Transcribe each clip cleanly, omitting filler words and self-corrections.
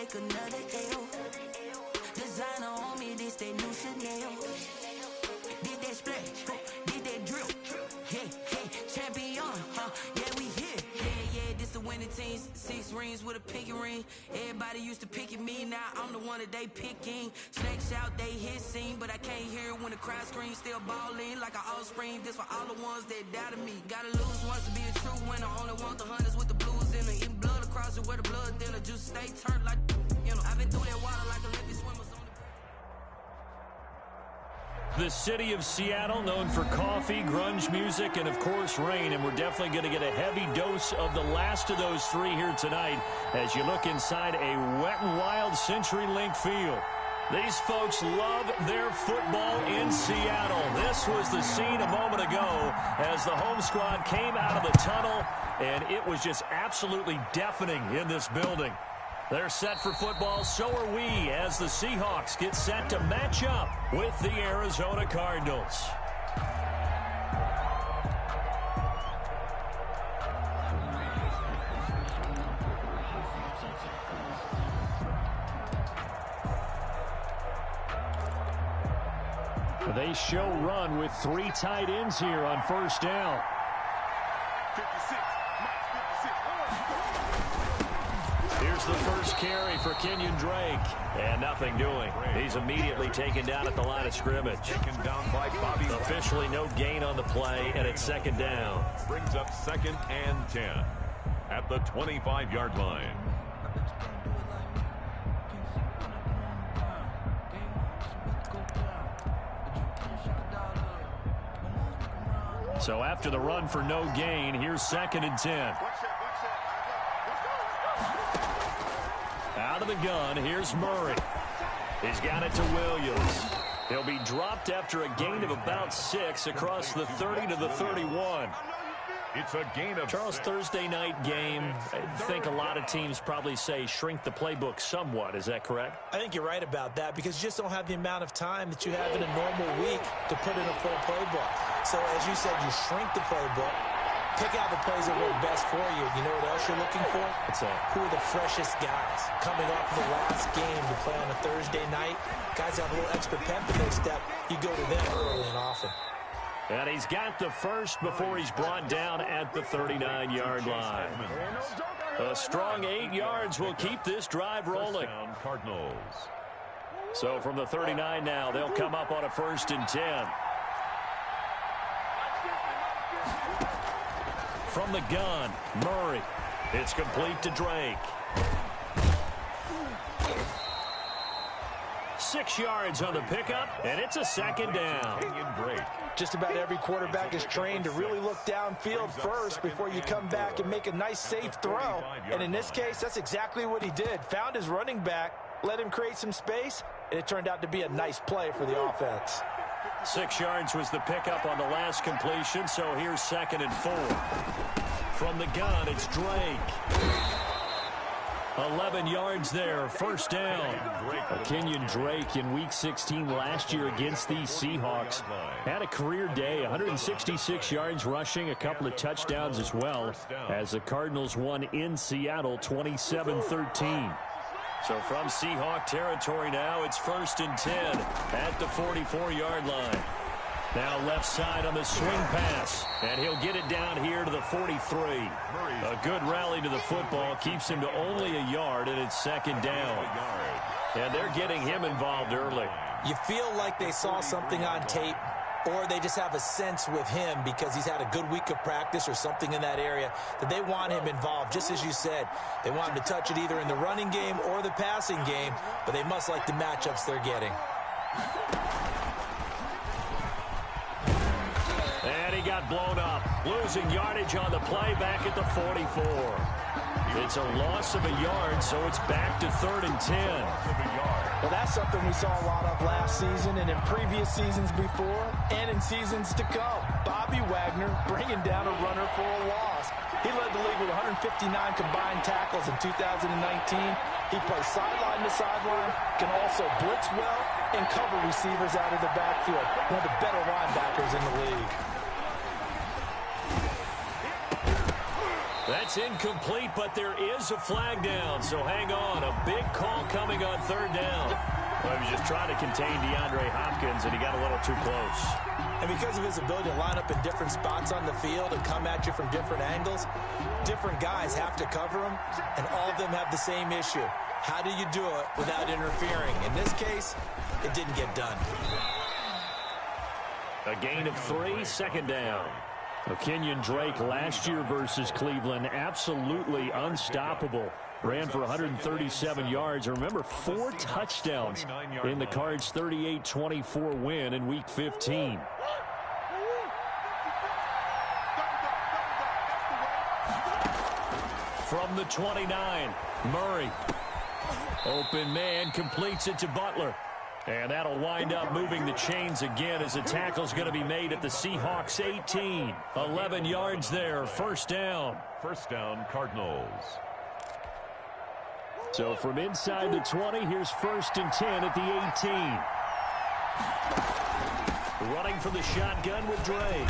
like another L. Designer on me, this they new Chanel. Did that splash, did that drill. Yeah, champion, yeah, we here. Yeah, this the winning team. 6 rings with a pinky ring. Everybody used to pick at me, now I'm the one that they picking. Snakes out, they hit scene, but I can't hear it when the crowd screams. Still ballin' like an offspring. This for all the ones that doubted me. Gotta lose once to be a true winner. Only want the hunters with the blues in it. Eating blood across it where the blood thinner. Juice stay turned like, you know. I've been through that water like Olympic swimmers on the... The city of Seattle, known for coffee, grunge music, and, of course, rain. And we're definitely going to get a heavy dose of the last of those three here tonight as you look inside a Wet n Wild CenturyLink field. These folks love their football in Seattle. This was the scene a moment ago as the home squad came out of the tunnel, and it was just absolutely deafening in this building. They're set for football, so are we, as the Seahawks get set to match up with the Arizona Cardinals. They show run with 3 tight ends here on first down. 56. Here's the first carry for Kenyon Drake. And nothing doing. He's immediately taken down at the line of scrimmage. Taken down by Bobby. Officially no gain on the play, and it's second down. Brings up 2nd and 10 at the 25-yard line. So after the run for no gain, here's 2nd and 10. Out of the gun, here's Murray. He's got it to Williams. He'll be dropped after a gain of about 6 across the 30 to the 31. It's a gain of Charles, 6. Thursday night game, I think a lot of teams probably say shrink the playbook somewhat. Is that correct? I think you're right about that because you just don't have the amount of time that you have in a normal week to put in a full playbook. So as you said, you shrink the playbook, pick out the plays that work best for you. You know what else you're looking for? What's that? Who are the freshest guys coming off the last game to play on a Thursday night? Guys have a little extra pep in their step. You go to them early and often. And he's got the first before he's brought down at the 39-yard line. A strong 8 yards will keep this drive rolling. Cardinals. So from the 39 now, they'll come up on a 1st and 10. From the gun, Murray. It's complete to Drake. 6 yards on the pickup, and it's a 2nd down. Just about every quarterback is trained to really look downfield first before you come back and make a nice, safe throw. And in this case, that's exactly what he did. Found his running back, let him create some space, and it turned out to be a nice play for the offense. 6 yards was the pickup on the last completion, so here's 2nd and 4. From the gun, it's Drake. 11 yards there, 1st down. Kenyon Drake in Week 16 last year against these Seahawks had a career day, 166 yards rushing, a couple of touchdowns as well, as the Cardinals won in Seattle 27-13. So from Seahawk territory now, it's 1st and 10 at the 44-yard line. Now left side on the swing pass, and he'll get it down here to the 43. A good rally to the football keeps him to only a yard, and it's 2nd down. And they're getting him involved early. You feel like they saw something on tape, or they just have a sense with him because he's had a good week of practice or something in that area that they want him involved. Just as you said, they want him to touch it either in the running game or the passing game, but they must like the matchups they're getting. And he got blown up, losing yardage on the play back at the 44. It's a loss of a yard, so it's back to 3rd and 10. Well, that's something we saw a lot of last season and in previous seasons before and in seasons to come. Bobby Wagner bringing down a runner for a loss. He led the league with 159 combined tackles in 2019. He plays sideline to sideline, can also blitz well and cover receivers out of the backfield. One of the better linebackers in the league. That's incomplete, but there is a flag down, so hang on. A big call coming on third down. Well, he was just trying to contain DeAndre Hopkins, and he got a little too close. And because of his ability to line up in different spots on the field and come at you from different angles, different guys have to cover him, and all of them have the same issue. How do you do it without interfering? In this case, it didn't get done. A gain of 3, second down. Kenyon Drake last year versus Cleveland, absolutely unstoppable. Ran for 137 yards. Remember, 4 touchdowns in the Cards' 38-24 win in Week 15. From the 29, Murray. Open man, completes it to Butler. And that'll wind up moving the chains again as the tackle's going to be made at the Seahawks 18. 11 yards there, first down. First down, Cardinals. So from inside the 20, here's 1st and 10 at the 18. Running from the shotgun with Drake.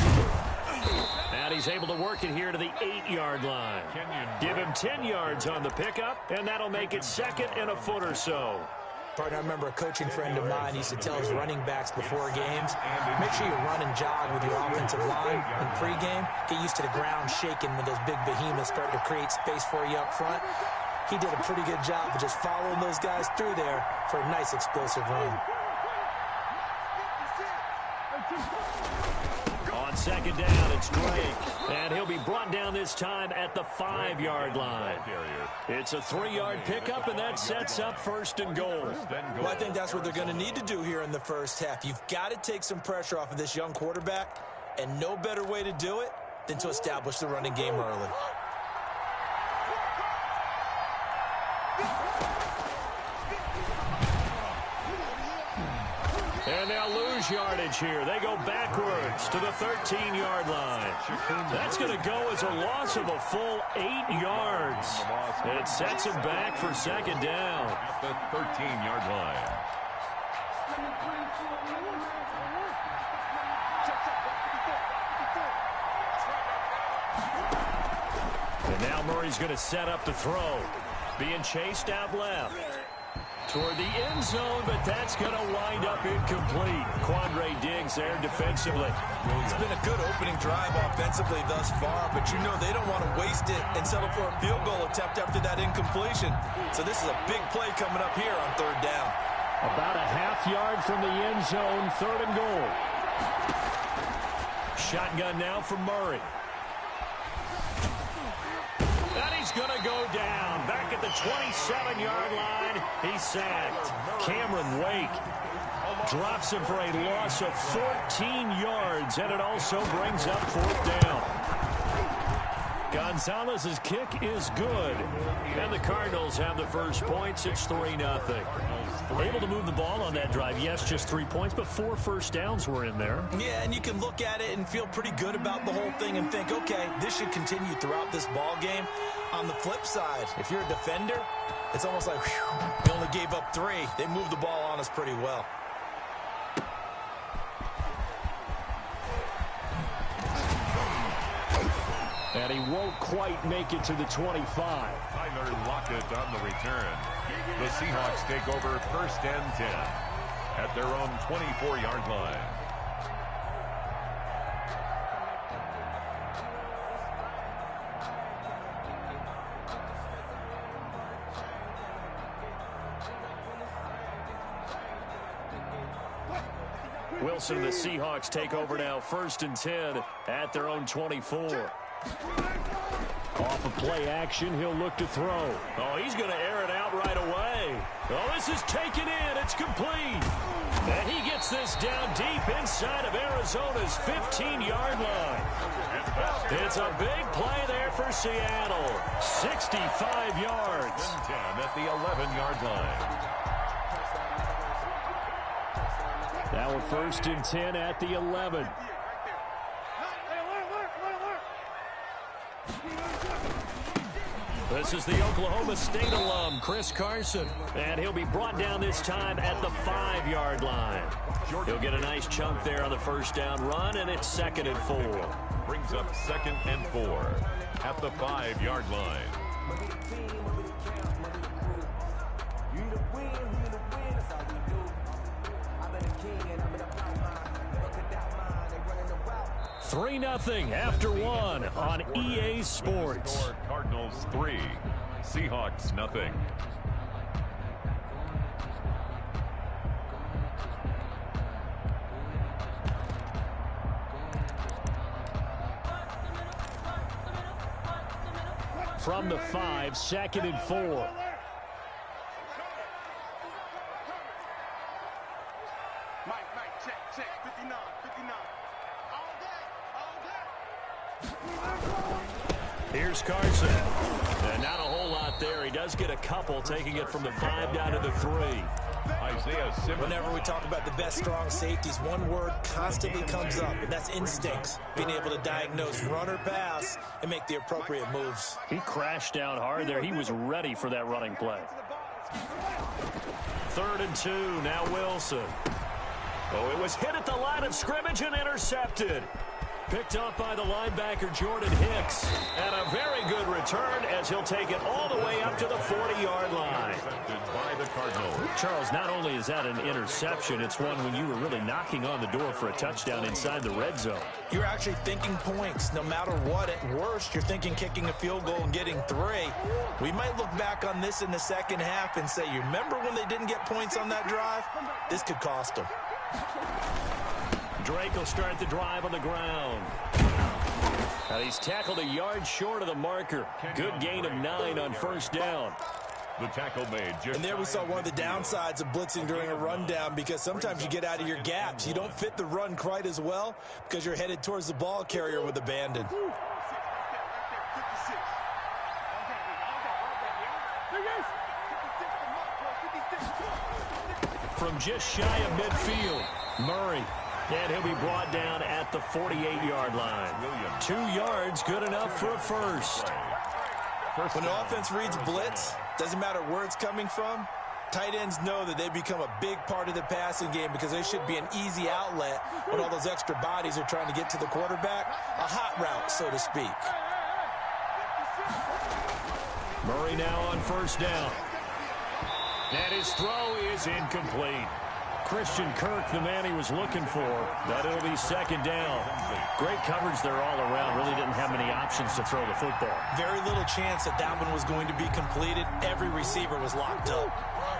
And he's able to work it here to the 8-yard line. Give him 10 yards on the pickup, and that'll make it 2nd and a foot or so. Partner, I remember a coaching friend of mine used to tell his running backs before games, make sure you run and jog with your offensive line in pregame. Get used to the ground shaking when those big behemoths start to create space for you up front. He did a pretty good job of just following those guys through there for a nice explosive run. On 2nd down, it's Drake. And he'll be brought down this time at the 5-yard line. It's a 3-yard pickup, and that sets up 1st and goal. Well, I think that's what they're going to need to do here in the first half. You've got to take some pressure off of this young quarterback, and no better way to do it than to establish the running game early. And they'll lose yardage here. They go backwards to the 13-yard line. That's going to go as a loss of a full 8 yards. It sets him back for 2nd down. At the 13-yard line. And now Murray's going to set up to throw. Being chased out left. Toward the end zone, but that's going to wind up incomplete. Quandre Diggs there defensively. It's been a good opening drive offensively thus far, but you know they don't want to waste it and settle for a field goal attempt after that incompletion. So this is a big play coming up here on 3rd down. About a half-yard from the end zone, 3rd and goal. Shotgun now for Murray. And he's going to go down. Back at the 27-yard line, he's sacked. Cameron Wake drops him for a loss of 14 yards, and it also brings up 4th down. Gonzalez's kick is good, and the Cardinals have the first points. It's 3-0. Able to move the ball on that drive. Yes, just 3 points, but 4 first downs were in there. Yeah, and you can look at it and feel pretty good about the whole thing and think, okay, this should continue throughout this ball game. On the flip side, if you're a defender, it's almost like, whew, we only gave up 3. They moved the ball on us pretty well. And he won't quite make it to the 25. Tyler Lockett on the return. The Seahawks take over 1st and 10 at their own 24-yard line. Wilson and the Seahawks take over now, 1st and 10 at their own 24. Off of play action, he'll look to throw. Oh, he's going to air it out right away. Oh, this is taken in. It's complete. And he gets this down deep inside of Arizona's 15-yard line. It's a big play there for Seattle. 65 yards. 10 at the 11-yard line. Now we're 1st and 10 at the 11. This is the Oklahoma State alum, Chris Carson. And he'll be brought down this time at the 5-yard line. He'll get a nice chunk there on the first down run, and it's 2nd and 4. Brings up 2nd and 4 at the 5-yard line. Three 0 after 1 on EA Sports. Cardinals 3, Seahawks 0. From the 5, 2nd and 4. Here's Carson. And not a whole lot there. He does get a couple, taking it from the 5 down to the 3. Isaiah Simmons. Whenever we talk about the best strong safeties, one word constantly comes up, and that's instincts. Being able to diagnose run or pass and make the appropriate moves. He crashed down hard there. He was ready for that running play. 3rd and 2. Now Wilson. Oh, it was hit at the line of scrimmage and intercepted. Picked up by the linebacker, Jordan Hicks. And a very good return as he'll take it all the way up to the 40-yard line. By the Cardinals. Charles, not only is that an interception, it's one when you were really knocking on the door for a touchdown inside the red zone. You're actually thinking points. No matter what, at worst, you're thinking kicking a field goal and getting 3. We might look back on this in the second half and say, you remember when they didn't get points on that drive? This could cost them. Drake will start the drive on the ground. And he's tackled a yard short of the marker. Good gain of 9 on first down. The tackle made. And there we saw one of the downsides of blitzing during a rundown, because sometimes you get out of your gaps. You don't fit the run quite as well because you're headed towards the ball carrier with abandon. From just shy of midfield, Murray. And he'll be brought down at the 48-yard line. 2 yards, good enough for a first. When an offense reads blitz, doesn't matter where it's coming from, tight ends know that they become a big part of the passing game because they should be an easy outlet when all those extra bodies are trying to get to the quarterback. A hot route, so to speak. Murray now on first down. And his throw is incomplete. Christian Kirk, the man he was looking for, but it'll be 2nd down. Great coverage there all around. Really didn't have many options to throw the football. Very little chance that that one was going to be completed. Every receiver was locked up.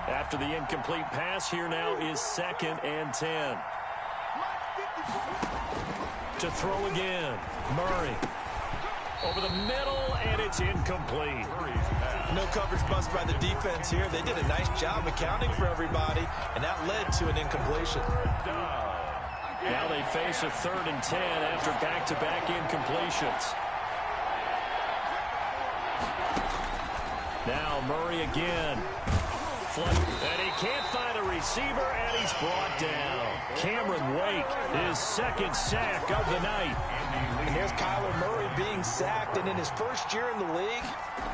After the incomplete pass, here now is 2nd and 10. To throw again, Murray. Over the middle, and it's incomplete. No coverage bust by the defense here. They did a nice job accounting for everybody, and that led to an incompletion. Now they face a 3rd and 10 after back-to-back incompletions. Now Murray again. And he can't find a receiver, and he's brought down. Cameron Wake, his 2nd sack of the night. And here's Kyler Murray being sacked, and in his first year in the league,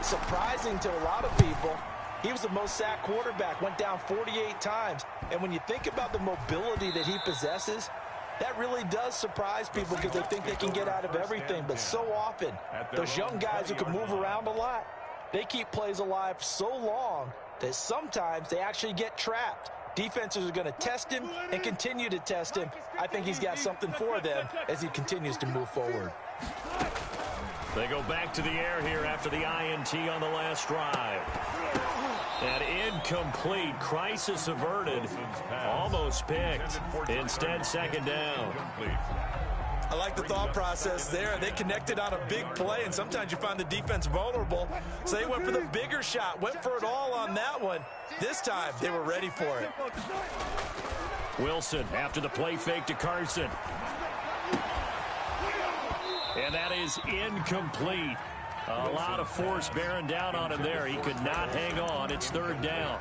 surprising to a lot of people, he was the most sacked quarterback, went down 48 times. And when you think about the mobility that he possesses, that really does surprise people because they think they can get out of everything. But so often, those young guys who can move around a lot, they keep plays alive so long that sometimes they actually get trapped. Defenses are going to test him and continue to test him. I think he's got something for them as he continues to move forward. They go back to the air here after the INT on the last drive. And incomplete. Crisis averted. Almost picked. Instead, 2nd down. I like the thought process there. They connected on a big play, and sometimes you find the defense vulnerable. So they went for the bigger shot, went for it all on that one. This time, they were ready for it. Wilson after the play fake to Carson. And that is incomplete. A lot of force bearing down on him there. He could not hang on. It's 3rd down.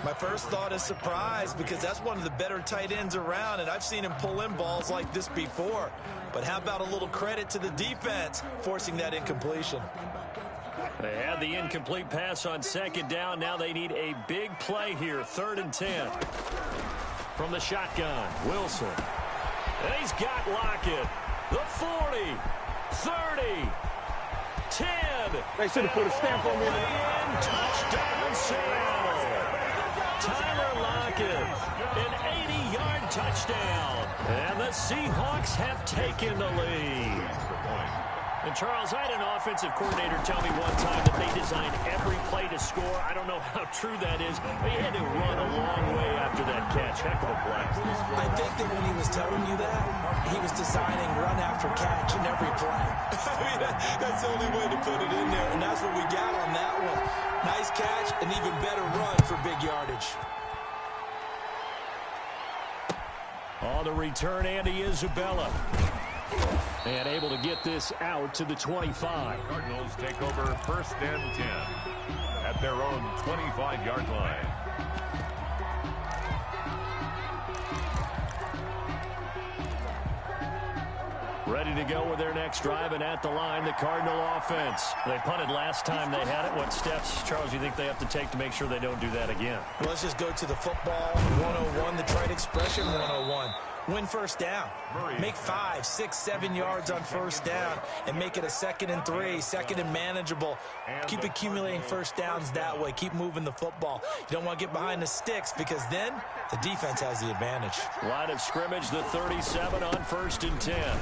My first thought is surprise because that's one of the better tight ends around, and I've seen him pull in balls like this before. But how about a little credit to the defense forcing that incompletion? They had the incomplete pass on second down. Now they need a big play here. 3rd and 10. From the shotgun, Wilson. And he's got Lockett. The 40, 30, 10. They should have put a stamp on me. Touchdown, Seattle. Tyler Lockett, an 80-yard touchdown. And the Seahawks have taken the lead. And, Charles, I had an offensive coordinator tell me one time that they designed every play to score. I don't know how true that is, but he had to run a long way after that catch. Heck of a play. I think that when he was telling you that, he was designing run after catch in every play. I mean, that's the only way to put it in there, and that's what we got on that one. Nice catch, an even better run for big yardage. On the return, Andy Isabella. And able to get this out to the 25. Cardinals take over 1st and 10 at their own 25-yard line. Ready to go with their next drive, and at the line, the Cardinal offense. They punted last time they had it. What steps, Charles, you think they have to take to make sure they don't do that again? Well, let's just go to the football 101, the trade expression 101. Win 1st down. Make 5, 6, 7 yards on 1st down and make it a 2nd and 3, 2nd and manageable. Keep accumulating 1st downs that way. Keep moving the football. You don't want to get behind the sticks because then the defense has the advantage. Line of scrimmage, the 37 on 1st and 10.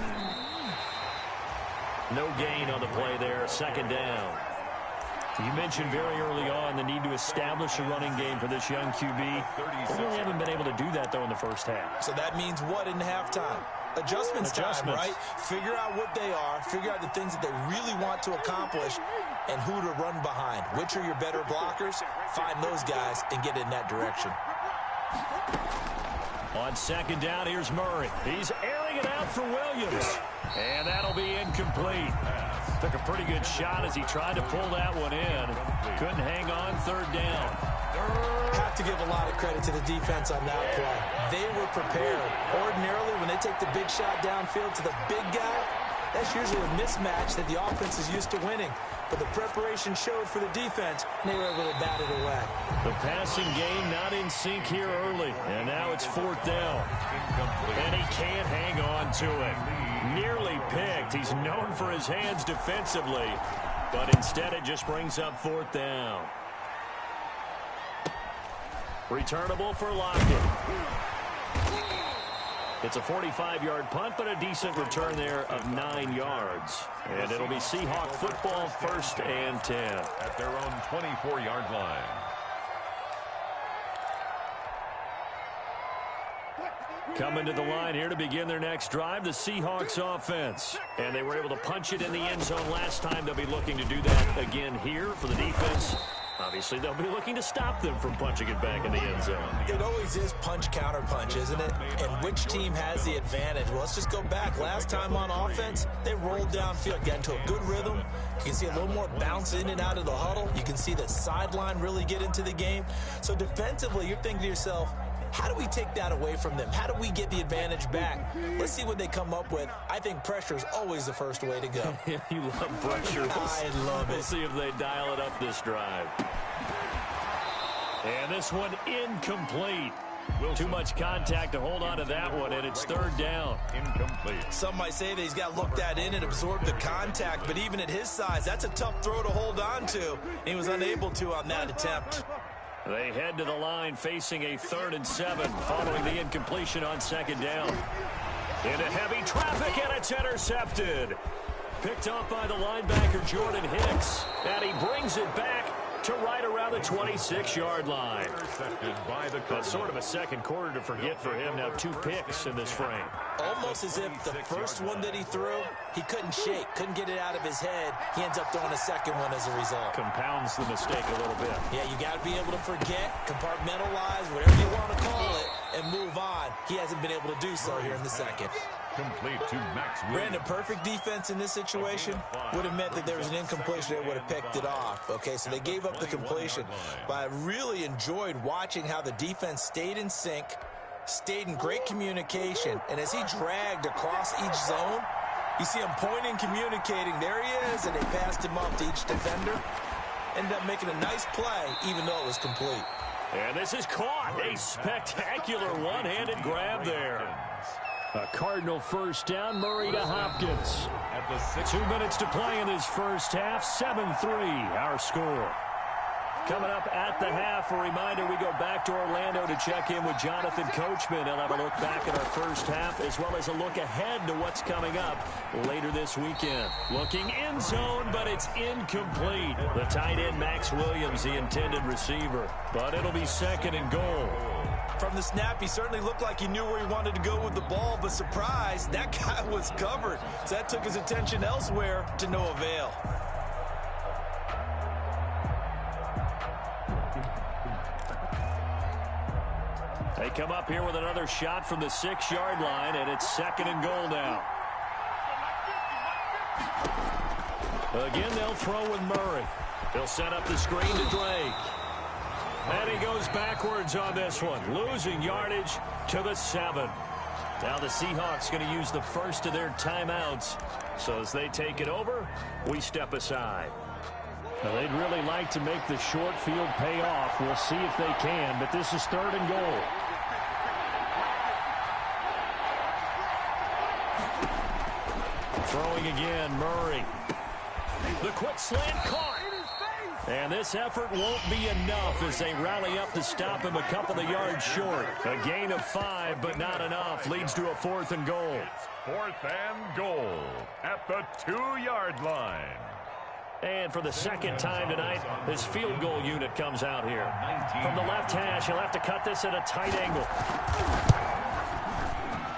No gain on the play there, 2nd down. You mentioned very early on the need to establish a running game for this young QB. They really haven't been able to do that, though, in the 1st half. So that means what in halftime? Adjustments time, right? Figure out what they are, figure out the things that they really want to accomplish, and who to run behind. Which are your better blockers? Find those guys and get in that direction. On 2nd down, here's Murray. He's airing it out for Williams. And that'll be incomplete. Took a pretty good shot as he tried to pull that one in. Couldn't hang on, 3rd down. Have to give a lot of credit to the defense on that play. They were prepared. Ordinarily, when they take the big shot downfield to the big guy, that's usually a mismatch that the offense is used to winning. But the preparation showed for the defense, and they were able to bat it away. The passing game not in sync here early. And now it's 4th down. And he can't hang on to it. Nearly picked. He's known for his hands defensively. But instead it just brings up 4th down. Returnable for Lockett. It's a 45-yard punt, but a decent return there of 9 yards. And it'll be Seahawk football, 1st and 10. At their own 24-yard line. Coming to the line here to begin their next drive, the Seahawks offense. And they were able to punch it in the end zone last time. They'll be looking to do that again here for the defense. Obviously, they'll be looking to stop them from punching it back in the end zone. It always is punch-counter-punch, isn't it? And which team has the advantage? Well, let's just go back. Last time on offense, they rolled downfield, got into a good rhythm. You can see a little more bounce in and out of the huddle. You can see the sideline really get into the game. So defensively, you're thinking to yourself, how do we take that away from them? How do we get the advantage back? Let's see what they come up with. I think pressure is always the first way to go. You love pressure. I love it. We'll see if they dial it up this drive. And this one incomplete. Too much contact to hold on to that one, and it's 3rd down. Incomplete. Some might say that he's got to look that in and absorb the contact, but even at his size, that's a tough throw to hold on to. He was unable to on that attempt. They head to the line facing a 3rd and 7 following the incompletion on 2nd down. Into heavy traffic, and it's intercepted. Picked up by the linebacker, Jordan Hicks. And he brings it back to right around the 26-yard line. That's sort of a second quarter to forget for him. Now 2 picks in this frame. Almost as if the first one that he threw, he couldn't shake, couldn't get it out of his head. He ends up throwing a second one as a result. Compounds the mistake a little bit. Yeah, you got to be able to forget, compartmentalize, whatever you want to call it, and move on. He hasn't been able to do so here in the second. Complete to Max Williams. Brandon, perfect defense in this situation would have meant that there was an incompletion. They would have picked it off. Okay, so they gave up the completion. But I really enjoyed watching how the defense stayed in sync, stayed in great communication, and as he dragged across each zone, You see him pointing, communicating. There he is, and they passed him up to each defender. Ended up making a nice play, even though it was complete. And this is caught. A spectacular one-handed grab there. A Cardinal first down, Murray to Hopkins. 2 minutes to play in this first half, 7-3 our score. Coming up at the half, a reminder, we go back to Orlando to check in with Jonathan Coachman. He'll have a look back at our first half as well as a look ahead to what's coming up later this weekend. Looking in zone, but it's incomplete. The tight end, Max Williams, the intended receiver. But it'll be second and goal. From the snap, he certainly looked like he knew where he wanted to go with the ball, but surprise, that guy was covered. So that took his attention elsewhere to no avail. They come up here with another shot from the 6-yard line, and it's second and goal now. Again, they'll throw with Murray. He'll set up the screen to Drake. And he goes backwards on this one, losing yardage to the 7. Now the Seahawks going to use the first of their timeouts. So as they take it over, we step aside. Now they'd really like to make the short field pay off. We'll see if they can, but this is third and goal. Throwing again, Murray. The quick slant caught. And this effort won't be enough as they rally up to stop him a couple of yards short. A gain of 5, but not enough. Leads to a 4th and goal. It's 4th and goal at the 2-yard line. And for the second time tonight, this field goal unit comes out here. From the left hash, he'll have to cut this at a tight angle.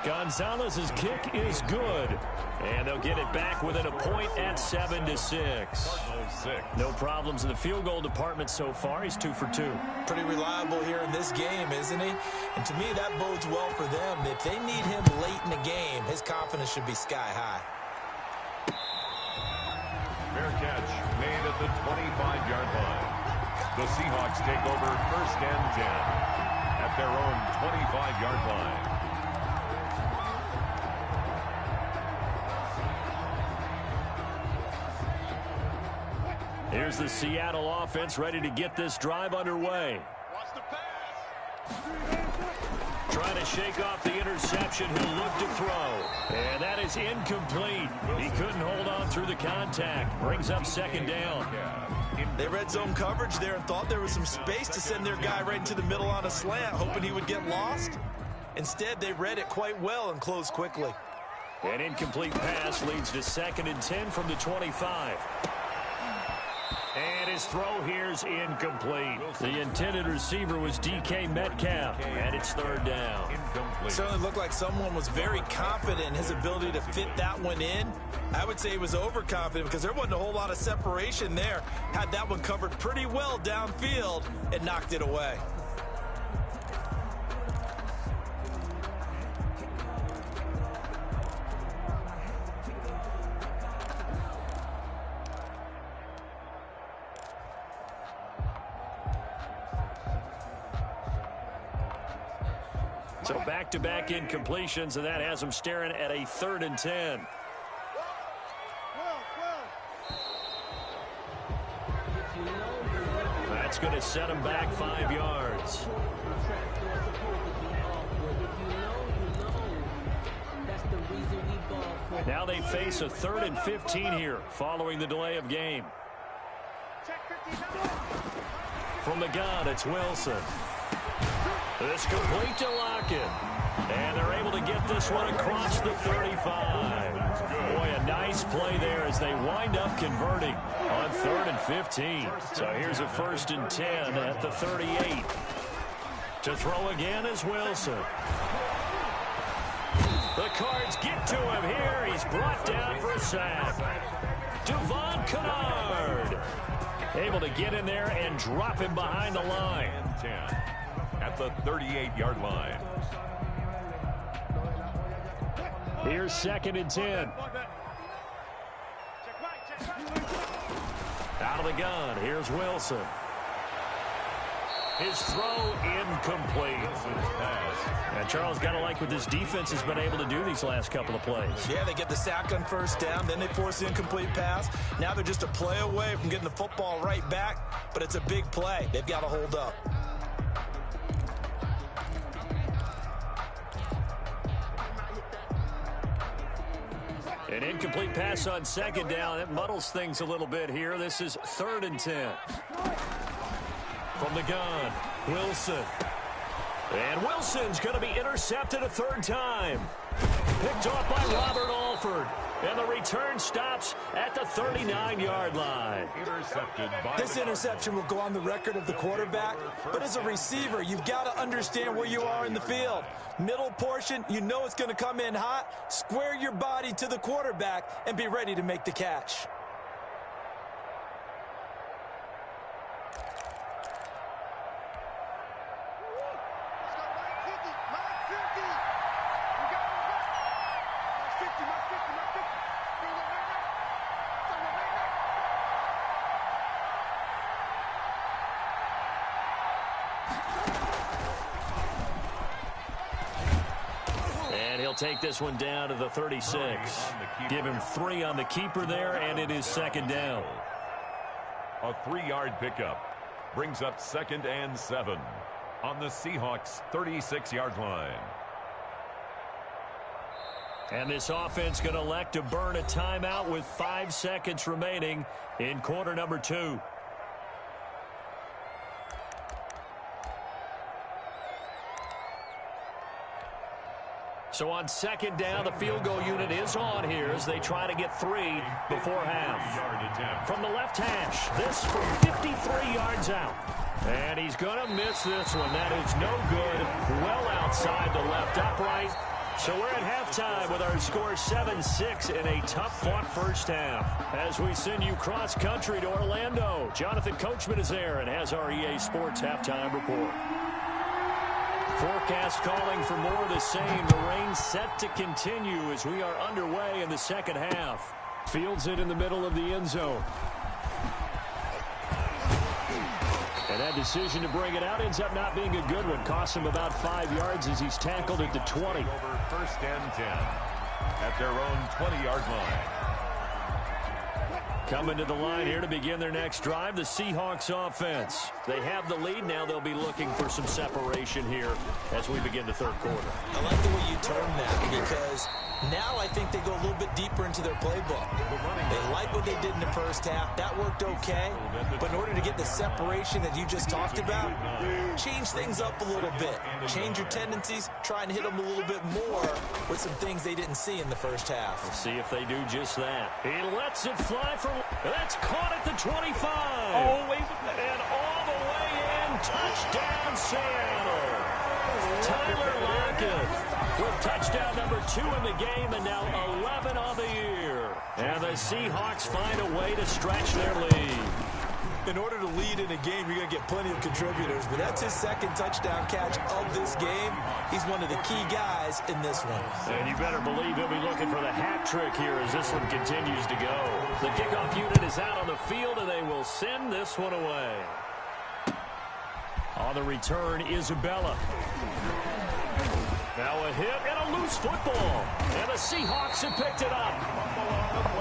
Gonzalez's kick is good. And they'll get it back within a point at 7-6. No problems in the field goal department so far. He's 2 for 2. Pretty reliable here in this game, isn't he? And to me, that bodes well for them. If they need him late in the game, his confidence should be sky high. Fair catch made at the 25-yard line. The Seahawks take over first and 10 at their own 25-yard line. Here's the Seattle offense ready to get this drive underway. Trying to shake off the interception. He'll look to throw. And that is incomplete. He couldn't hold on through the contact. Brings up second down. They read zone coverage there and thought there was some space to send their guy right into the middle on a slant, hoping he would get lost. Instead, they read it quite well and closed quickly. An incomplete pass leads to second and 10 from the 25. And his throw here's incomplete. The intended receiver was DK Metcalf, and it's third down. It certainly looked like someone was very confident in his ability to fit that one in. I would say he was overconfident because there wasn't a whole lot of separation there. Had that one covered pretty well downfield and knocked it away. So back-to-back incompletions, and that has them staring at a 3rd and 10. That's going to set them back 5 yards. Now they face a 3rd and 15 here following the delay of game. From the gun, it's Wilson. It's complete to Lockett. And they're able to get this one across the 35. Boy, a nice play there as they wind up converting on 3rd and 15. So here's a 1st and 10 at the 38. To throw again is Wilson. The Cards get to him here. He's brought down for a sack. Devon Kennard able to get in there and drop him behind the line. 10 at the 38-yard line. Here's 2nd and 10. Out of the gun, here's Wilson. His throw incomplete. And Charles, got to like what this defense has been able to do these last couple of plays. Yeah, they get the sack on first down, then they force the incomplete pass. Now they're just a play away from getting the football right back, but it's a big play. They've got to hold up. An incomplete pass on second down. It muddles things a little bit here. This is 3rd and 10. From the gun, Wilson. And Wilson's going to be intercepted a 3rd time. Picked off by Robert Alford. And the return stops at the 39-yard line. This interception will go on the record of the quarterback, but as a receiver, you've got to understand where you are in the field. Middle portion, you know it's going to come in hot. Square your body to the quarterback and be ready to make the catch. Take this one down to the 36. Give him 3 on the keeper there, and it is 2nd down. A 3-yard pickup brings up 2nd and 7 on the Seahawks 36-yard line. And this offense going to elect to burn a timeout with 5 seconds remaining in quarter number 2. So on 2nd down, the field goal unit is on here as they try to get 3 before half. From the left hash, this from 53 yards out. And he's going to miss this one. That is no good. Well outside the left upright. So we're at halftime with our score 7-6 in a tough-fought first half. As we send you cross-country to Orlando, Jonathan Coachman is there and has our EA Sports halftime report. Forecast calling for more of the same. The rain set to continue as we are underway in the second half. Fields it in the middle of the end zone. And that decision to bring it out ends up not being a good one. Costs him about 5 yards as he's tackled at the 20. Over 1st and 10 at their own 20-yard line. Coming to the line here to begin their next drive, the Seahawks offense. They have the lead. Now they'll be looking for some separation here as we begin the 3rd quarter. I like the way you term that because now I think they go a little bit deeper into their playbook. They like what they did in the first half. That worked okay. But in order to get the separation that you just talked about, change things up a little bit. Change your tendencies. Try and hit them a little bit more with some things they didn't see in the first half. We'll see if they do just that. He lets it fly from... That's caught at the 25. Always. And all the way in. Touchdown, Seattle. Tyler Lockett with touchdown number 2 in the game and now 11 on the year. And the Seahawks find a way to stretch their lead. In order to lead in a game, you're going to get plenty of contributors, but that's his 2nd touchdown catch of this game. He's one of the key guys in this one. And you better believe he'll be looking for the hat trick here as this one continues to go. The kickoff unit is out on the field, and they will send this one away. On the return, Isabella. Now a hit and a loose football. And the Seahawks have picked it up.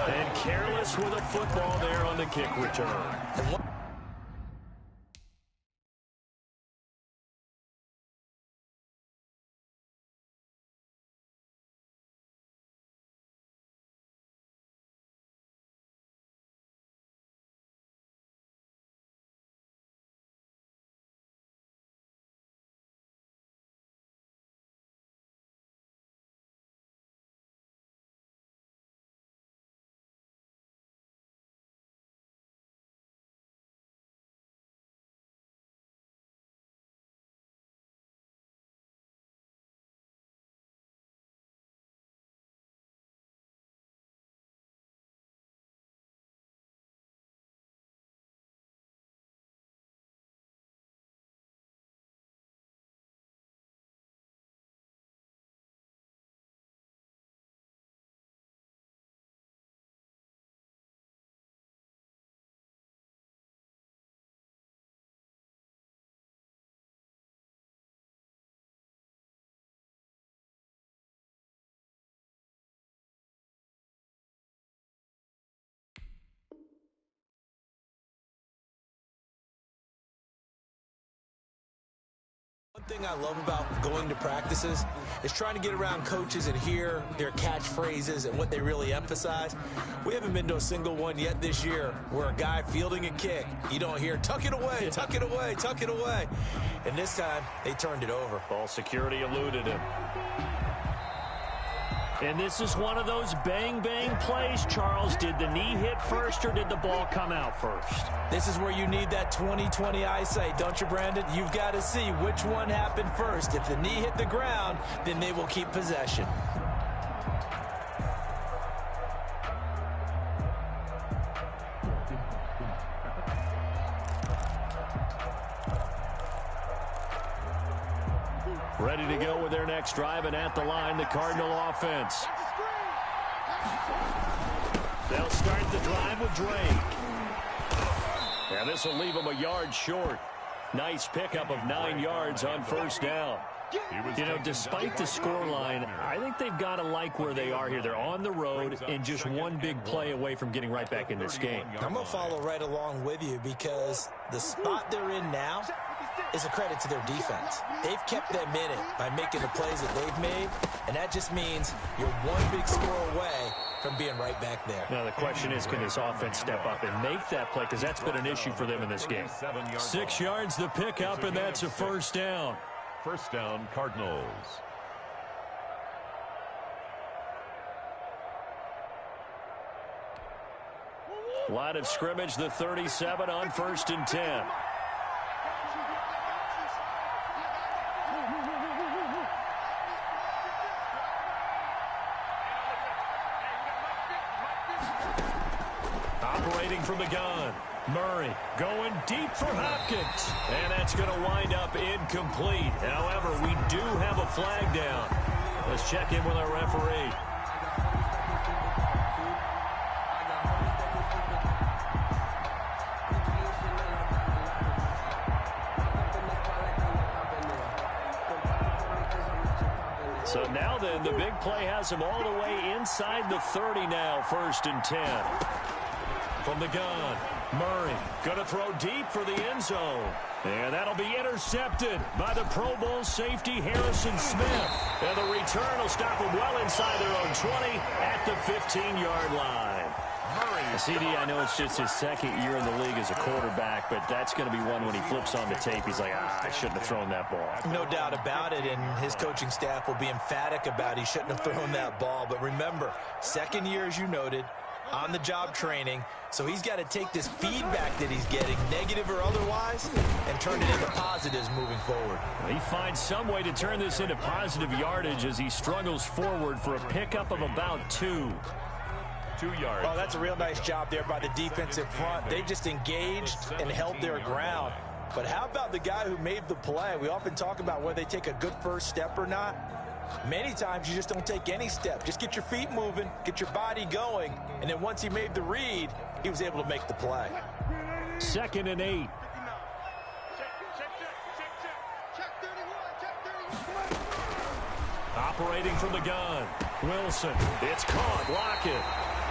And careless with a football there on the kick return. thing I love about going to practices is trying to get around coaches and hear their catchphrases and what they really emphasize. We haven't been to a single one yet this year where a guy fielding a kick, you don't hear, tuck it away, tuck it away, tuck it away. And this time, they turned it over. Ball security eluded him. And this is one of those bang-bang plays, Charles. Did the knee hit first or did the ball come out first? This is where you need that 20/20 eyesight, don't you, Brandon? You've got to see which one happened first. If the knee hit the ground, then they will keep possession. Ready to go with their next drive, and at the line, the Cardinal offense. They'll start the drive with Drake. And this will leave them a yard short. Nice pickup of 9 yards on first down. You know, despite the scoreline, I think they've got to like where they are here. They're on the road and just one big play away from getting right back in this game. I'm going to follow right along with you because the spot they're in now is a credit to their defense. They've kept them in it by making the plays that they've made, and that just means you're one big score away from being right back there. Now, the question is, can this offense step up and make that play? Because that's been an issue for them in this game. 6 yards the pickup, and that's a first down. First down, Cardinals. Line of scrimmage, the 37 on 1st and 10. Operating from the gun. Murray going deep for Hopkins. And that's going to wind up incomplete. However, we do have a flag down. Let's check in with our referee. So now then, the big play has him all the way inside the 30 now, 1st and 10. From the gun, Murray going to throw deep for the end zone. And that'll be intercepted by the Pro Bowl safety Harrison Smith. And the return will stop them well inside their own 20 at the 15-yard line. CD, I know it's just his second year in the league as a quarterback, but that's going to be one when he flips on the tape. He's like, I shouldn't have thrown that ball. No doubt about it, and his coaching staff will be emphatic about he shouldn't have thrown that ball. But remember, second year, as you noted, on-the-job training, so he's got to take this feedback that he's getting, negative or otherwise, and turn it into positives moving forward. He finds some way to turn this into positive yardage as he struggles forward for a pickup of about 2. 2 yards. Oh, that's a real nice job there by the defensive front. They just engaged and held their ground. But how about the guy who made the play? We often talk about whether they take a good first step or not. Many times you just don't take any step. Just get your feet moving, get your body going, and then once he made the read, he was able to make the play. 2nd and 8. Operating from the gun, Wilson. It's caught, Lockett.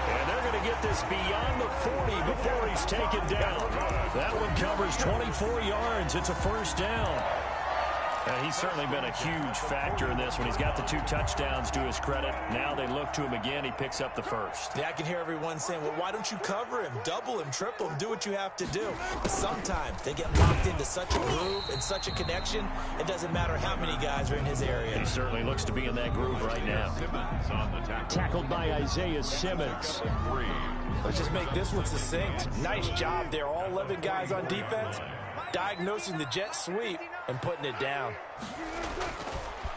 And they're going to get this beyond the 40 before he's taken down. That one covers 24 yards. It's a first down. He's certainly been a huge factor in this when he's got the 2 touchdowns to his credit. Now they look to him again. He picks up the first. Yeah, I can hear everyone saying, well, why don't you cover him, double him, triple him, do what you have to do. But sometimes they get locked into such a groove and such a connection, it doesn't matter how many guys are in his area. He certainly looks to be in that groove right now. Tackled by Isaiah Simmons. Let's just make this one succinct. Nice job there. All 11 guys on defense diagnosing the jet sweep and putting it down.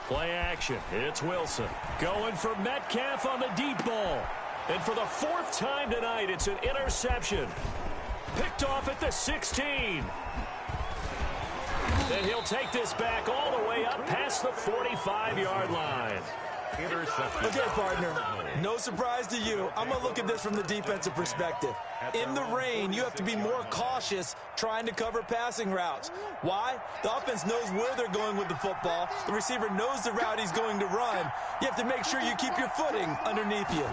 Play action. It's Wilson going for Metcalf on the deep ball. And for the 4th time tonight, it's an interception. Picked off at the 16. And he'll take this back all the way up past the 45-yard line. Okay, partner, no surprise to you. I'm going to look at this from the defensive perspective. In the rain, you have to be more cautious trying to cover passing routes. Why? The offense knows where they're going with the football. The receiver knows the route he's going to run. You have to make sure you keep your footing underneath you.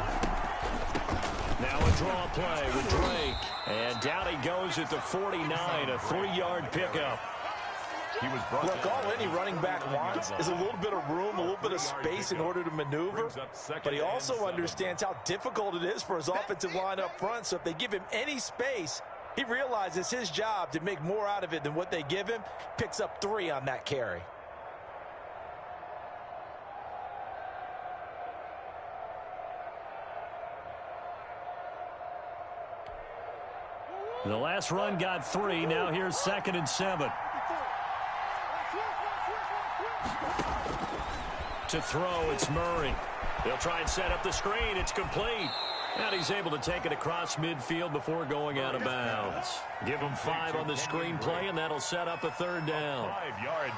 Now a draw play with Drake. And down he goes at the 49, a 3-yard pickup. He was brought Look, all any running back wants is a little bit of room, a little bit of space in order to maneuver. But he also understands how difficult it is for his offensive line up front. So if they give him any space, he realizes his job to make more out of it than what they give him. Picks up 3 on that carry. The last run got 3. Now here's 2nd and 7. To throw, it's Murray. They'll try and set up the screen. It's complete. And he's able to take it across midfield before going out of bounds. Give him 5 on the screenplay, and that'll set up a 3rd down.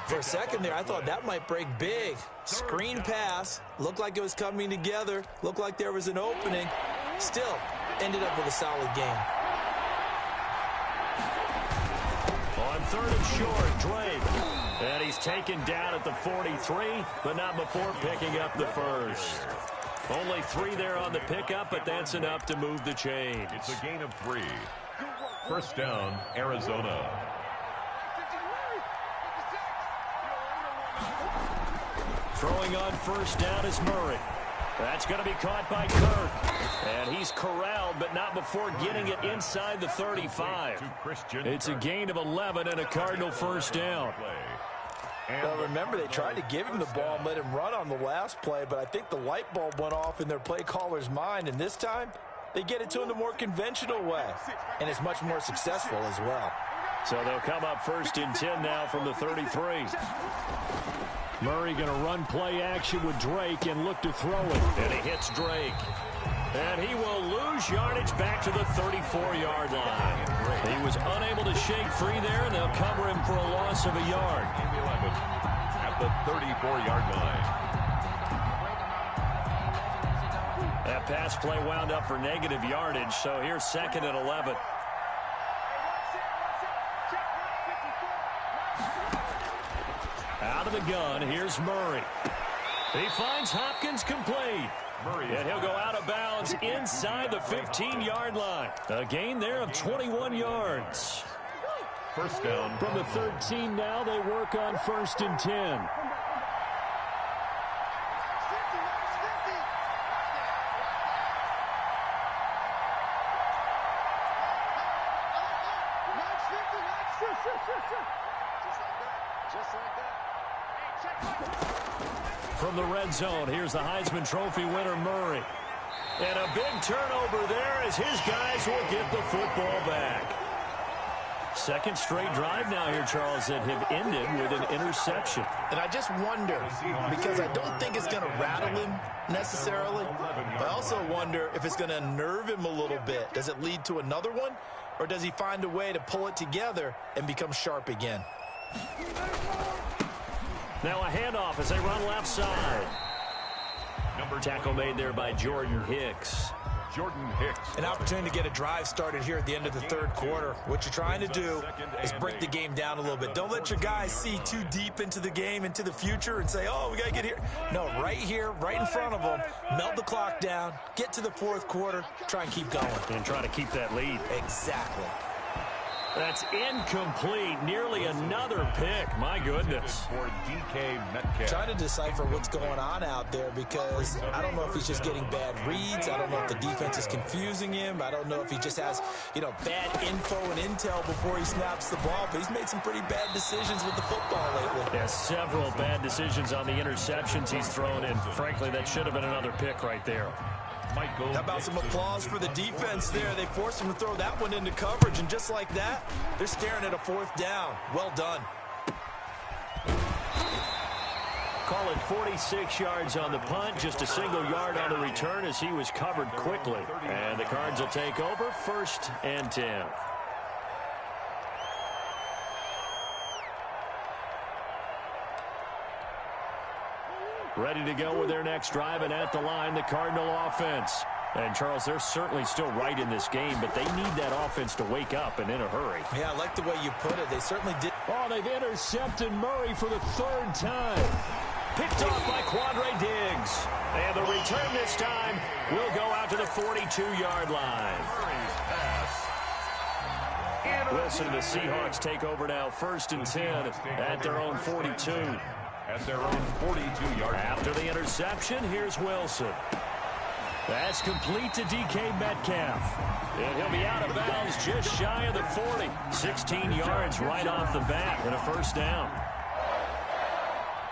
For a second there, I thought that might break big. Screen pass. Looked like it was coming together. Looked like there was an opening. Still, ended up with a solid game. On 3rd and short, Drake. And he's taken down at the 43, but not before picking up the first. Only 3 there on the pickup, but that's enough to move the chains. It's a gain of 3. First down, Arizona. Throwing on first down is Murray. That's going to be caught by Kirk. And he's corralled, but not before getting it inside the 35. It's a gain of 11 and a Cardinal first down. Well, remember, they tried to give him the ball and let him run on the last play, but I think the light bulb went off in their play caller's mind, and this time they get it to him the more conventional way, and it's much more successful as well. So they'll come up 1st and 10 now from the 33. Murray going to run play action with Drake and look to throw it. And he hits Drake. And he will lose yardage back to the 34-yard line. He was unable to shake free there, and they'll cover him for a loss of a yard. At the 34-yard line. That pass play wound up for negative yardage, so here's 2nd and 11. Out of the gun, here's Murray. He finds Hopkins complete. And he'll go out of bounds inside the 15-yard line. A gain there of 21 yards. First down. From the 13 now, they work on 1st and 10. From the red zone, here's the Heisman Trophy winner, Murray. And a big turnover there as his guys will get the football back. 2nd straight drive now here, Charles, that have ended with an interception. And I just wonder, because I don't think it's going to rattle him necessarily, but I also wonder if it's going to unnerve him a little bit. Does it lead to another one, or does he find a way to pull it together and become sharp again? Now a handoff as they run left side. Tackle made there by Jordan Hicks. An opportunity to get a drive started here at the end of the 3rd quarter. What you're trying to do is break the game down a little bit. Don't let your guys see too deep into the game, into the future, and say, oh, we got to get here. No, right here, right in front of them, melt the clock down, get to the 4th quarter, try and keep going. And try to keep that lead. Exactly. That's incomplete. Nearly another pick. My goodness. Trying to decipher what's going on out there, because I don't know if he's just getting bad reads. I don't know if the defense is confusing him. I don't know if he just has, bad info and intel before he snaps the ball. But he's made some pretty bad decisions with the football lately. Yeah, several bad decisions on the interceptions he's thrown in. Frankly, that should have been another pick right there. How about some applause for the defense there? They forced him to throw that one into coverage, and just like that, they're staring at a 4th down. Well done. Call it 46 yards on the punt, just a single yard on the return as he was covered quickly. And the Cards will take over 1st and 10. Ready to go with their next drive, and at the line, the Cardinal offense. And, Charles, they're certainly still right in this game, but they need that offense to wake up and in a hurry. Yeah, I like the way you put it. They certainly did. Oh, they've intercepted Murray for the 3rd time. Picked off by Quandre Diggs. And the return this time will go out to the 42-yard line. Wilson and the Seahawks take over now, 1st and 10 at their own 42. At their own 42-yard. After the interception, here's Wilson. That's complete to DK Metcalf. And he'll be out of bounds just shy of the 40. 16 yards right off the bat and a 1st down.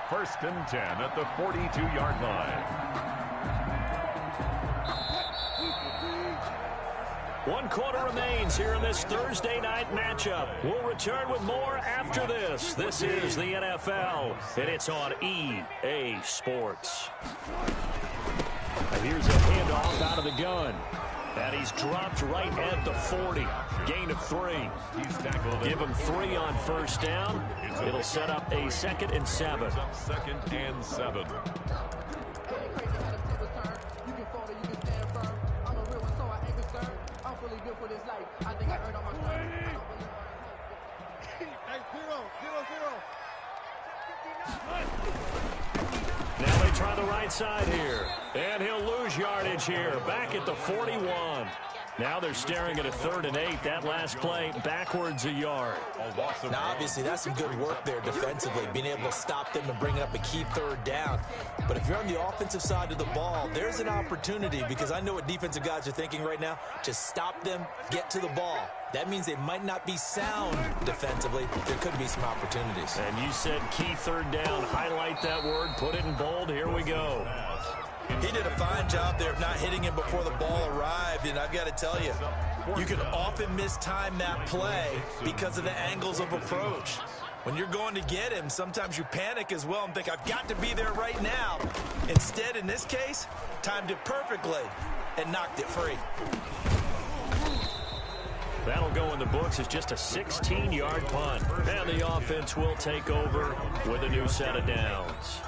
1st and 10 at the 42-yard line. 1 quarter remains here in this Thursday night matchup. We'll return with more after this. This is the NFL, and it's on EA Sports. And here's a handoff out of the gun. And he's dropped right at the 40. Gain of 3. Give him 3 on 1st down. It'll set up a 2nd and 7. 2nd and 7. Now they try the right side here. And he'll lose yardage here. Back at the 41. Now they're staring at a 3rd and 8. That last play backwards a yard. Now, obviously, that's some good work there defensively, being able to stop them and bring up a key 3rd down. But if you're on the offensive side of the ball, there's an opportunity, because I know what defensive guys are thinking right now. Just stop them, get to the ball. That means they might not be sound defensively. There could be some opportunities. And you said key 3rd down. Highlight that word. Put it in bold. Here we go. He did a fine job there of not hitting him before the ball arrived, and I've got to tell you, you can often mistime that play because of the angles of approach. When you're going to get him, sometimes you panic as well and think, I've got to be there right now. Instead, in this case, timed it perfectly and knocked it free. That'll go in the books as just a 16-yard punt. And the offense will take over with a new set of downs.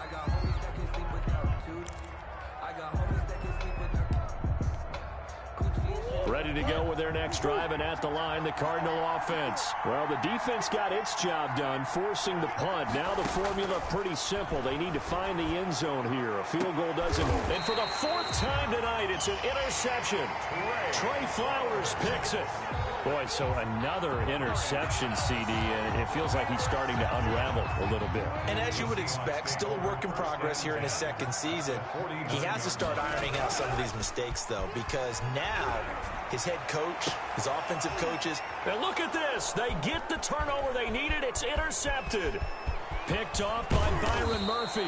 Ready to go with their next drive, and at the line, the Cardinal offense. Well, the defense got its job done, forcing the punt. Now the formula pretty simple. They need to find the end zone here. A field goal doesn't. And for the 4th time tonight, it's an interception. Trey Flowers picks it. Boy, so another interception, CD, and it feels like he's starting to unravel a little bit. And as you would expect, still a work in progress here in his 2nd season. He has to start ironing out some of these mistakes, though, because now his head coach, his offensive coaches. And look at this. They get the turnover they needed. It's intercepted. Picked off by Byron Murphy.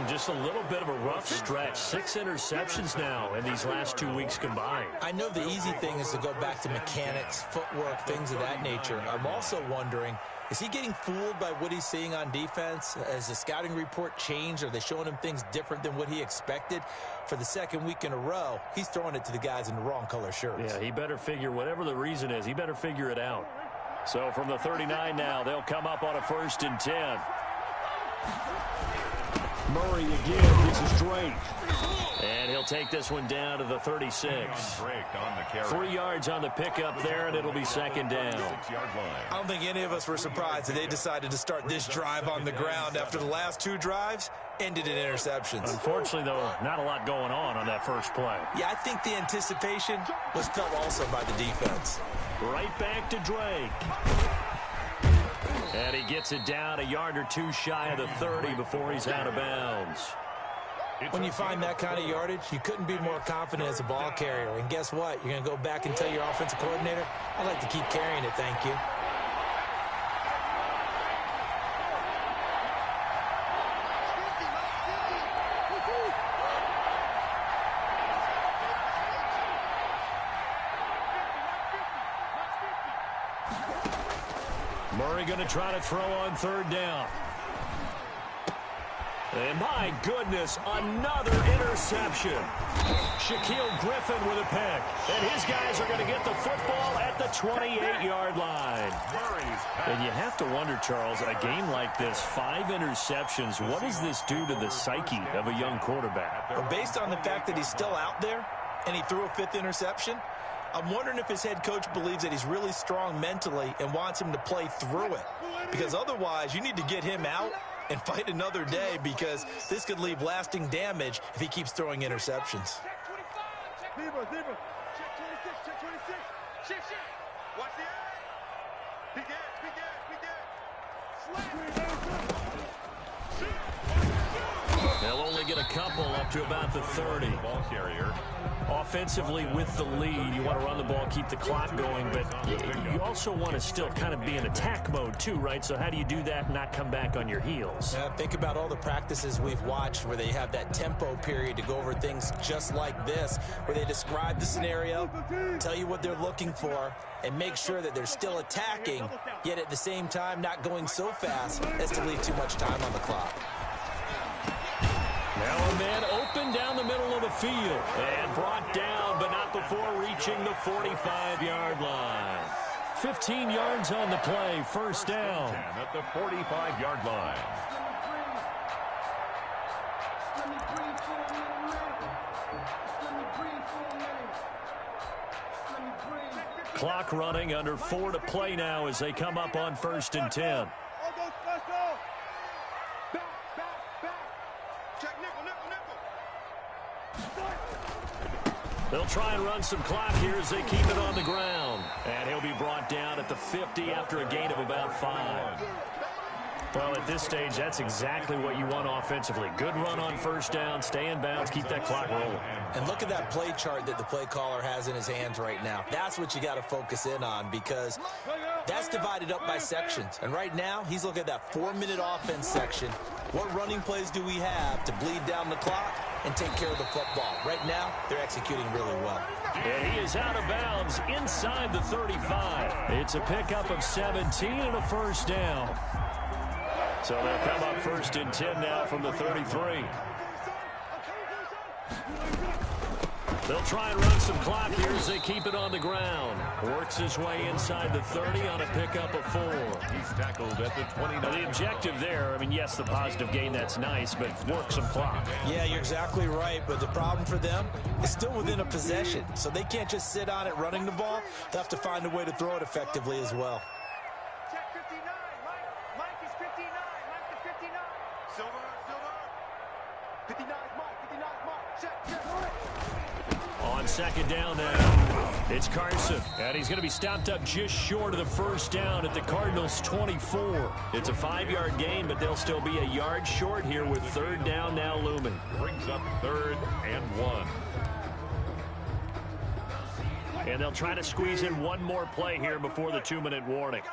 Just a little bit of a rough stretch. 6 interceptions now in these last 2 weeks combined. I know the easy thing is to go back to mechanics, footwork, things of that nature. I'm also wondering, is he getting fooled by what he's seeing on defense? Has the scouting report changed? Are they showing him things different than what he expected? For the 2nd week in a row, he's throwing it to the guys in the wrong color shirts. Yeah, he better figure, whatever the reason is, he better figure it out. So from the 39 now, they'll come up on a 1st and 10. Murray again. This is Drake. And he'll take this one down to the 36. 3 yards on the pickup there, and it'll be 2nd down. I don't think any of us were surprised that they decided to start this drive on the ground after the last 2 drives ended in interceptions. Unfortunately, though, not a lot going on that first play. Yeah, I think the anticipation was felt also by the defense. Right back to Drake. And he gets it down a yard or 2 shy of the 30 before he's out of bounds. When you find that kind of yardage, you couldn't be more confident as a ball carrier. And guess what? You're going to go back and tell your offensive coordinator, I'd like to keep carrying it, thank you. Murray going to try to throw on 3rd down. And my goodness, another interception. Shaquille Griffin with a pick. And his guys are going to get the football at the 28-yard line. And you have to wonder, Charles, a game like this, 5 interceptions, what does this do to the psyche of a young quarterback? Well, based on the fact that he's still out there and he threw a 5th interception, I'm wondering if his head coach believes that he's really strong mentally and wants him to play through it. Because otherwise, you need to get him out and fight another day, because this could leave lasting damage if he keeps throwing interceptions. They'll only get a couple up to about the 30. Ball carrier. Offensively with the lead, you want to run the ball, keep the clock going, but you also want to still kind of be in attack mode too, right? So how do you do that and not come back on your heels? Yeah, think about all the practices we've watched where they have that tempo period to go over things just like this, where they describe the scenario, tell you what they're looking for, and make sure that they're still attacking, yet at the same time not going so fast as to leave too much time on the clock. Now a man open down the middle of the field and brought down, but not before reaching the 45-yard line. 15 yards on the play, first down. At the 45-yard line. Clock running, under 4 to play now as they come up on 1st and 10. They'll try and run some clock here as they keep it on the ground. And he'll be brought down at the 50 after a gain of about 5. Well, at this stage, that's exactly what you want offensively. Good run on first down, stay in bounds, keep that clock rolling. And look at that play chart that the play caller has in his hands right now. That's what you got to focus in on, because that's divided up by sections. And right now, he's looking at that 4-minute offense section. What running plays do we have to bleed down the clock and take care of the football? Right now, they're executing really well. And he is out of bounds inside the 35. It's a pickup of 17 and a first down. So they'll come up 1st and 10 now from the 33. They'll try and run some clock here as they keep it on the ground. Works his way inside the 30 on a pickup of 4. He's tackled at the 29. Now the objective there, I mean, yes, the positive gain, that's nice, but work some clock. Yeah, you're exactly right, but the problem for them is still within a possession. So they can't just sit on it running the ball. They'll have to find a way to throw it effectively as well. On second down now, it's Carson, and he's going to be stopped up just short of the first down at the Cardinals' 24. It's a 5-yard gain, but they'll still be a yard short here with 3rd down now looming. Brings up 3rd and 1. And they'll try to squeeze in one more play here before the 2-minute warning.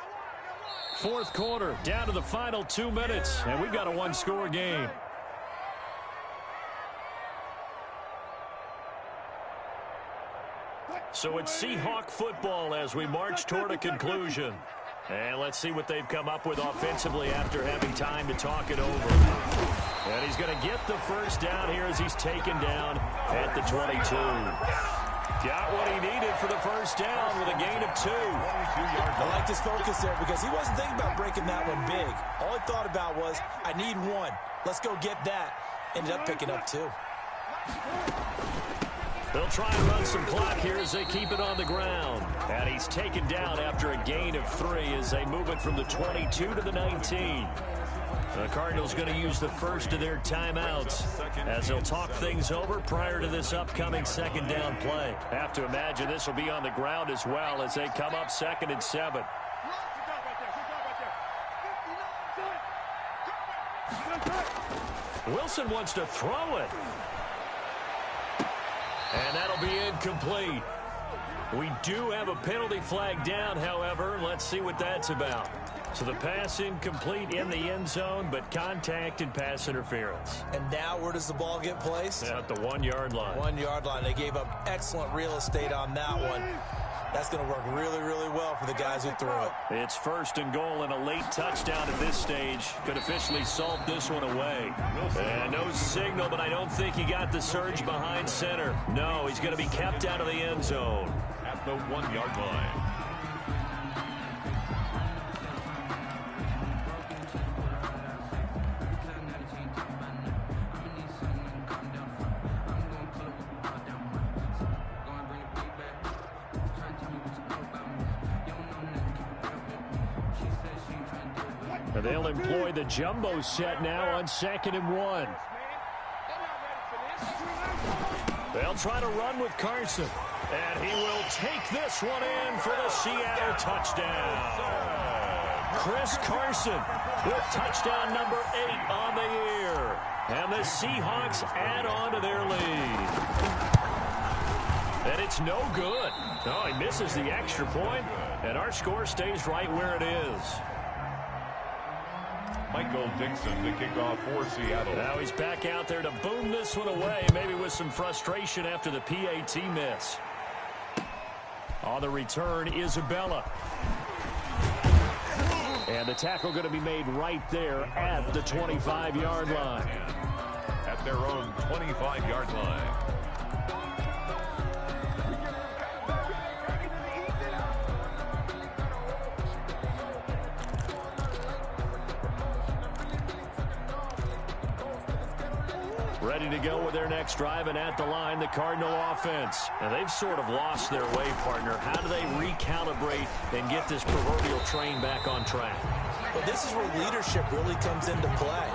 4th quarter, down to the final 2 minutes, and we've got a 1-score game. So it's Seahawk football as we march toward a conclusion. And let's see what they've come up with offensively after having time to talk it over. And he's going to get the first down here as he's taken down at the 22. Got what he needed for the first down with a gain of 2. I like this focus there because he wasn't thinking about breaking that one big. All he thought about was, I need 1. Let's go get that. Ended up picking up 2. They'll try and run some clock here as they keep it on the ground. And he's taken down after a gain of 3 as they move it from the 22 to the 19. The Cardinals going to use the first of their timeouts as they'll talk things over prior to this upcoming 2nd down play. Have to imagine this will be on the ground as well as they come up 2nd and 7. Wilson wants to throw it. And that'll be incomplete. We do have a penalty flag down, however. Let's see what that's about. So the pass incomplete in the end zone, but contact and pass interference. And now where does the ball get placed? At the 1-yard line. 1-yard line. They gave up excellent real estate on that one. That's going to work really, really well for the guys who threw it. It's 1st and goal and a late touchdown at this stage. Could officially salt this one away. And no signal, but I don't think he got the surge behind center. No, he's going to be kept out of the end zone. At the 1-yard line. They'll employ the jumbo set now on 2nd and 1. They'll try to run with Carson. And he will take this one in for the Seattle touchdown. Chris Carson with touchdown number 8 on the year. And the Seahawks add on to their lead. And it's no good. No, he misses the extra point, and our score stays right where it is. Michael Dixon, the kickoff for Seattle. Now he's back out there to boom this one away, maybe with some frustration after the PAT miss. On the return, Isabella. And the tackle going to be made right there at the 25-yard line. At their own 25-yard line. Ready to go with their next drive, and at the line, the Cardinal offense. Now, they've sort of lost their way, partner. How do they recalibrate and get this proverbial train back on track? Well, this is where leadership really comes into play.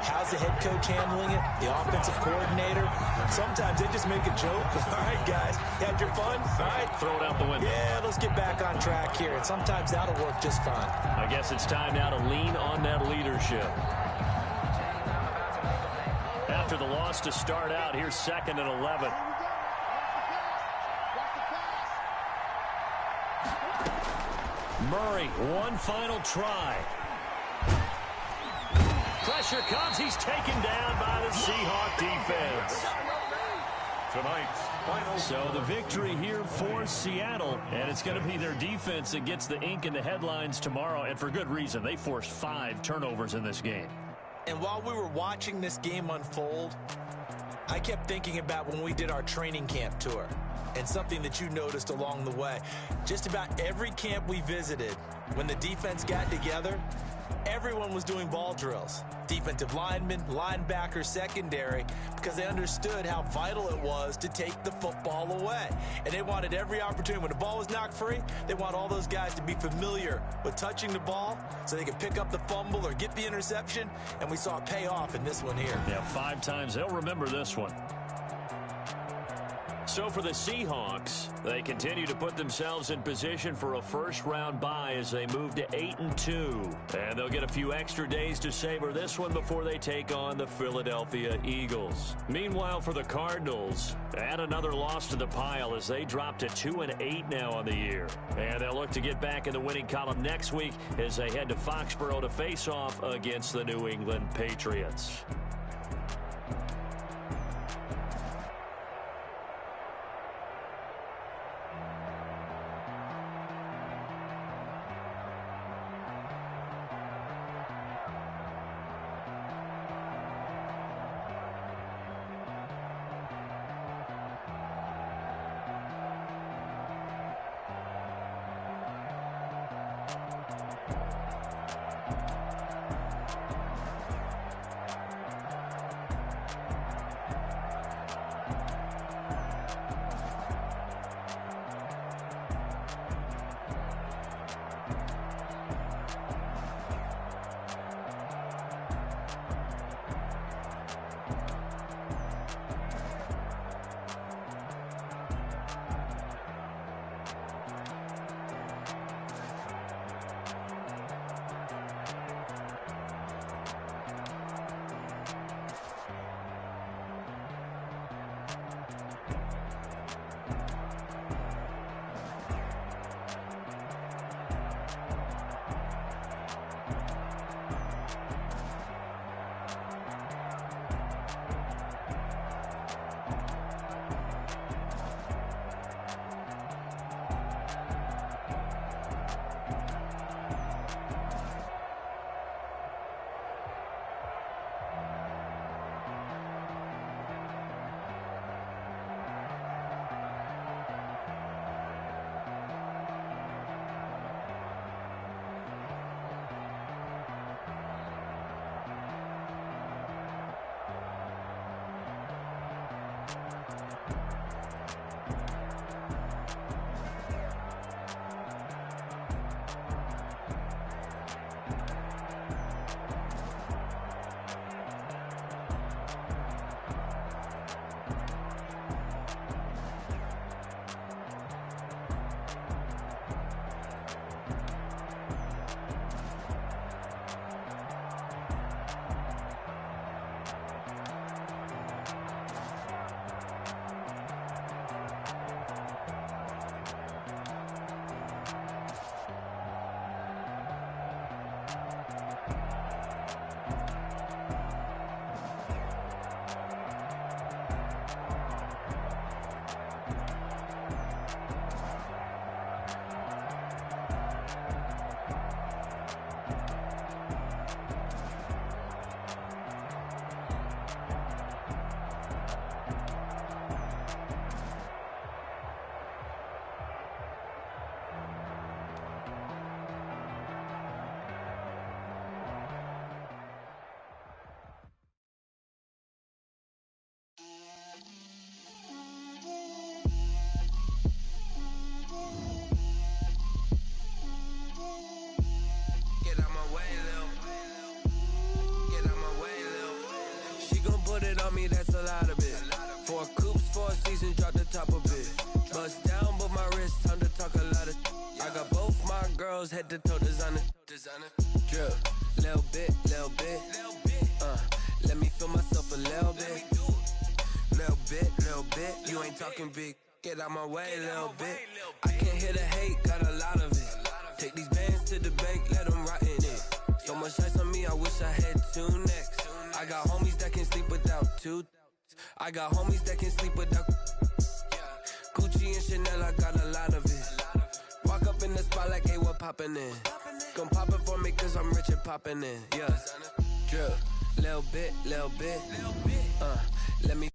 How's the head coach handling it? The offensive coordinator? Sometimes they just make a joke. All right, guys, you had your fun? All right. Throw it out the window. Yeah, let's get back on track here. And sometimes that'll work just fine. I guess it's time now to lean on that leadership. After the loss to start out, here's 2nd and 11. Murray, one final try. Pressure comes. He's taken down by the Seahawk defense. Tonight's final. So the victory here for Seattle, and it's going to be their defense that gets the ink in the headlines tomorrow, and for good reason. They forced 5 turnovers in this game. And while we were watching this game unfold, I kept thinking about when we did our training camp tour and something that you noticed along the way. Just about every camp we visited, when the defense got together, everyone was doing ball drills. Defensive linemen, linebackers, secondary, because they understood how vital it was to take the football away. And they wanted every opportunity. When the ball was knocked free, they want all those guys to be familiar with touching the ball so they could pick up the fumble or get the interception. And we saw it pay off in this one here. Yeah, 5 times. They'll remember this one. So for the Seahawks, they continue to put themselves in position for a first-round bye as they move to 8-2. And they'll get a few extra days to savor this one before they take on the Philadelphia Eagles. Meanwhile, for the Cardinals, add another loss to the pile as they drop to 2-8 now on the year. And they'll look to get back in the winning column next week as they head to Foxborough to face off against the New England Patriots. a lot of it. 4 coops, 4 seasons, drop the top a bit. Bust down, but my wrist, time to talk a lot of. I got both my girls head to toe designer. Drip, little bit. Let me feel myself a little bit. Little bit. You ain't talking big. Get out my way, little bit. I can't hear the hate, got a lot of it. Take these bands to the bank, let them rot in it. So much ice on me, I wish I had 2 necks. I got homies that can sleep without 2. I got homies that can sleep without. Gucci and Chanel, I got a lot of it. Walk up in the spot like, hey, what poppin' in? Gon' pop it for me, cause I'm rich and poppin' in. Yeah. Drip, little bit. Let me